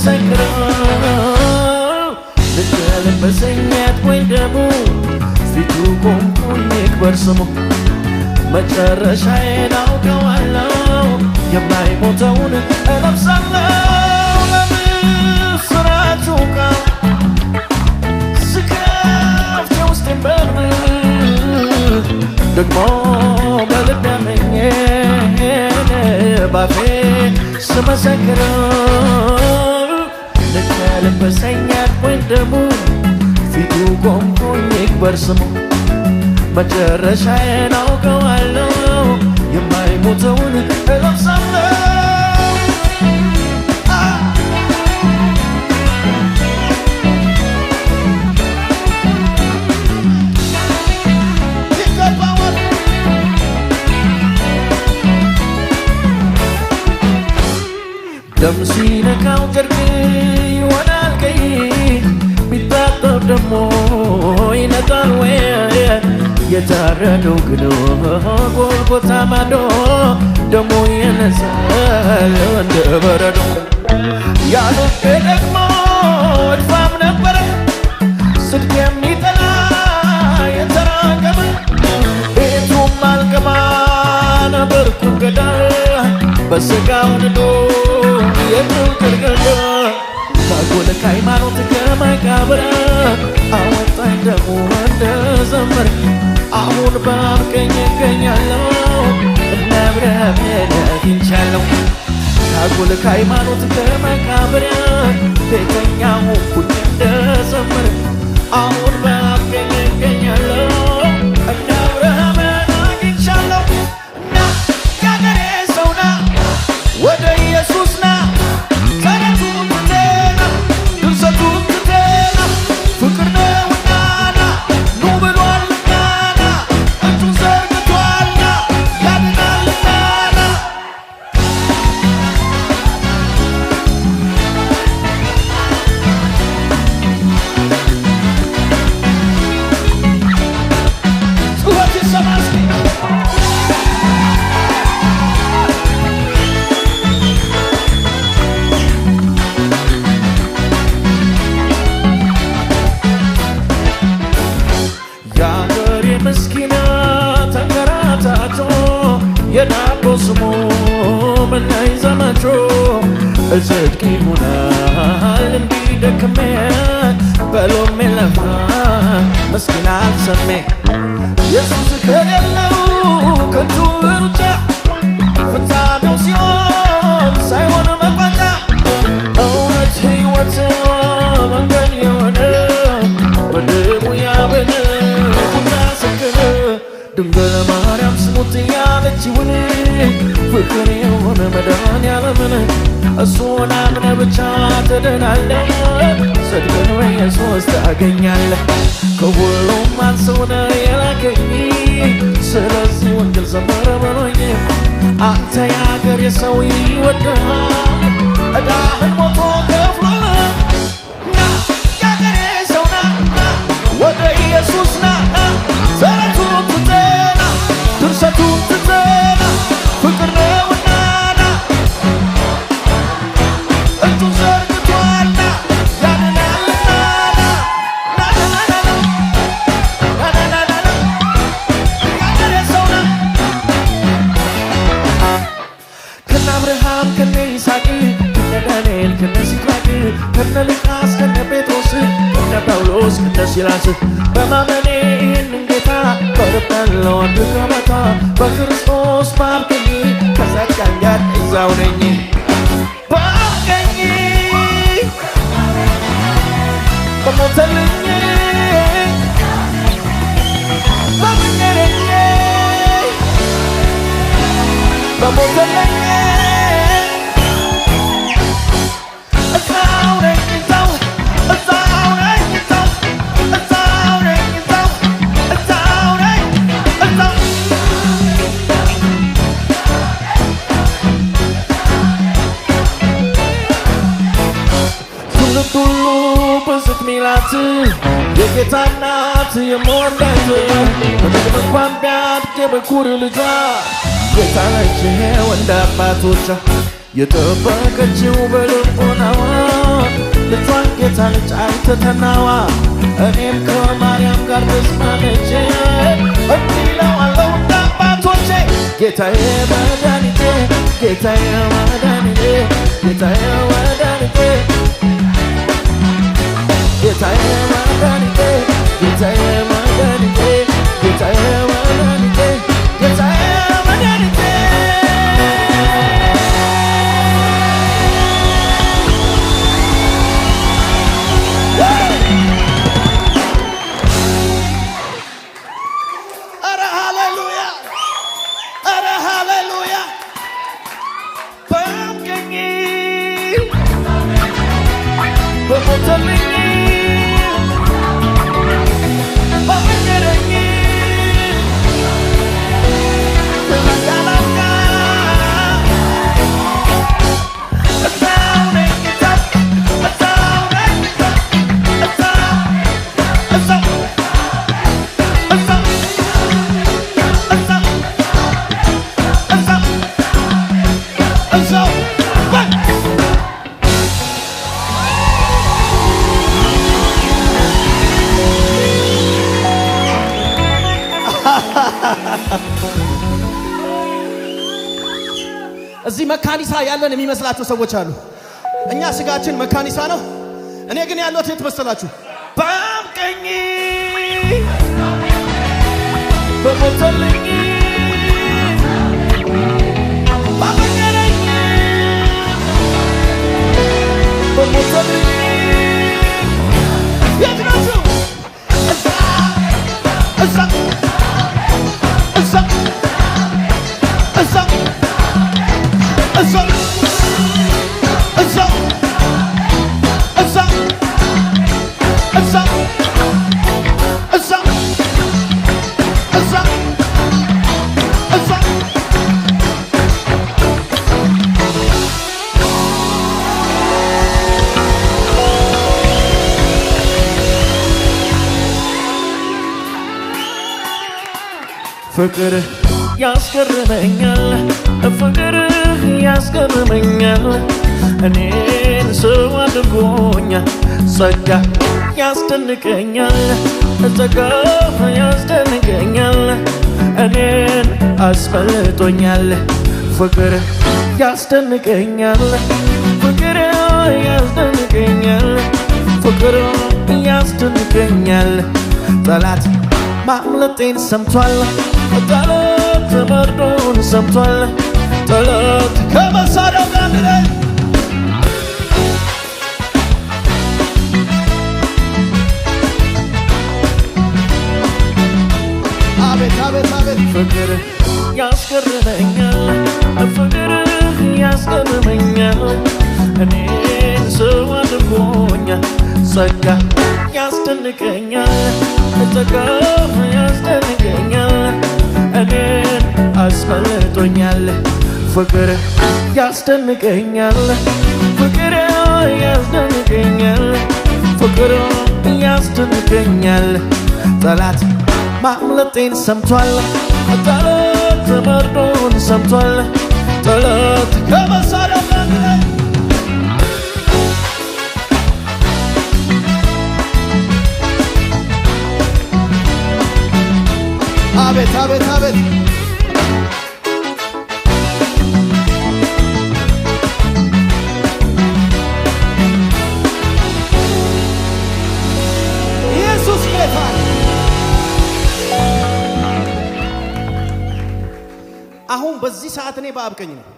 ስመሰክረው ልትለበሰኛት ወይ ደሙ ፊቱ ቆምኩኝ ይክበር ስሙ መጨረሻዬን አውቀዋለሁ የማይሞተውን እለብሳለሁ ለምስራቹ ቃል ስከፍት የውስጤን በር ደግሞ በልቤ አምኜ ባፌ ስመሰክረው ልትለበሰኛት ወይ ደሙ ፊቱ ቆምኩኝ ይክበር ስሙ መጨረሻዬን አውቀዋለሁ የማይሞተውን እለብሳለሁ ደም ሲነካው ጨርቅ ይሆናል ቀይ ቢታጠብ ደሞ ይነጣል ወይ የታረደው ግን ጎልጎታ ማዶ ደሞ ይነሳል እንደ በረዶ ያሉት ደግሞ እድፋም ነበረ ስድቅ የሚጠላ የተራገመ ቤቱም አልገባ ነበርኩ ገዳ በስጋው ንዶ የምንቅርቅር ካጎለ ከሃይማኖት ከመቃብር አወጣኝ ደግሞ እንደ ዘመር አሁን በአብ ቀኝ እገኛለሁ እነ አብርሃምን አግኝቻለሁ ካጎለ ከሃይማኖት ከመቃብር ቤተኛ ሆንኩኝ እንደ ዘመር አሁን በአብ ቀኝ እገኛለሁ እነ አብርሃምን አግኝቻለሁ ና ያገሬ ሰው ና ወደ ኢየሱስ ና ተረቱን ትተና ድርሰቱን ትተና ፍቅር ነውና ና ኑ ብሏልና ና እጁን ዘርግቷልና ያድናልና ና ጩኸት ይሰማ እስኪ ምስኪና ተንከራታቶ የዳቦ ስሙ ምናይ ዘመቾ እጽድቅ ይሆናል እንዲደክሜ በሎሜ ለፋ ምስኪና አልሰሜ ኢየሱስ ከሌለው ከንቱ ሩጫ ፍጻሜው ሲሆን ሳይሆን መቋጫ እውነት ሕይወት መንገድ የሆነ በደሙ ያበነ ድንግል ማርያም ስሙት ያለችውን ፍቅር የሆነ መድኃኔዓለምን እሱን አምነህ ብቻ ትድናለህ ጽድቅን በኢየሱስ ታገኛለህ ከሁሉም አንሰው ነው የላከኝ ስለዚህ ወንጌል ዘመረ በሎኝ አንተ የአገሬ ሰው ይወድሃል ዕዳህን ሞቶ ከፍሎልህ ና የአገሬ ሰው ና ወደ ኢየሱስ ና ተረቱን ትተና ድርሰቱን ትተና ፍቅር ነውና ና እጁን ዘርግቷልና ያድናልና ና ያገሬ ሰው ና ከነ አብርሃም ከነ ይስሐቅ ከነ ዳንኤል ከነ ሲድራቅ ከነ ሉቃስ ከነ ጴጥሮስ ከነ ጳውሎስ ከነ ሲላስ በማመኔ ይህንን ጌታ በርበለው አንድ ገበታ በክርስቶስ በአብ ቀኝ ከጻድቃን ጋር እዛው ነኝ በአብ ቀኝ በሞተልኝ በመንገደኝ በሞተልኝ እዛው ነኝ እዛው ነኝ እዛው ነኝ ሁሉ በስት ሚላት የጌታ እናት የምወዳት በምድር እንኳን ቢያድግ የበኩር ልጇ ጌታ ነች ወንድ አባቶቿ የጠበቀችው በልቦናዋ ትተናዋ እኔም ከማርያም ጋር ተስማምቼ እንዲህ እለዋለሁ እንደ አባቶቼ ጌታዬ መድኃኒቴ ጌታዬ መድኃኒቴ ጌታዬ መድኃኒቴ ጌታዬ መድኃኒቴ ጌታዬ መድኃኒቴ ጌታዬ መድኃኒቴ ጌታዬ መድኃኒቴ ኧረ ሃሌሉያ ኧረ ሃሌሉያ በአምገኝ በሞተልኝ እዚህ መካኒሳ ያለን የሚመስላቸው ሰዎች አሉ። እኛ ስጋችን መካኒሳ ነው። እኔ ግን ያለሁት የት መሰላችሁ? በአብ ቀኝ በሞተልኝ ባበቀረኝ በሞተልኝ የት ናችሁ? እዛ እዛ እዛ እዛ ፍቅር ያስገርመኛል ፍቅር ያስገርመኛል እኔን ሰው አድርጎኛል ጸጋ ያስደንቀኛል ጸጋ ያስደንቀኛል እኔን አስበልጦኛል ፍቅር ያስደንቀኛል ፍቅር ያስደንቀኛል ፍቅር ያስደንቀኛል ጠላት ማምለጤን ሰምቷል ጠላት መርዶን ሰምቷል ጠላት ከመሳሪያው ጋር ነኝ አቤት አቤት አቤት ፍቅር ያስገርመኛል ፍቅር ያስገርመኛል እኔን ሰው አድርጎኛል ጸጋ ያስደንቀኛል ጸጋ ያስደንቀኛል እኔን አስበልጦኛል ፍቅር ያስደንቀኛል ፍቅር ያስደንቀኛል ፍቅር ያስደንቀኛል ጠላት ማምለጤን ሰምቷል ጠላት መርዶን ሰምቷል ጠላት ከመሳሪያው ጋር ነኝ አቤት አቤት አቤት ኢየሱስ ጌታ አሁን በዚህ ሰዓት እኔ በአብ ቀኝ ነኝ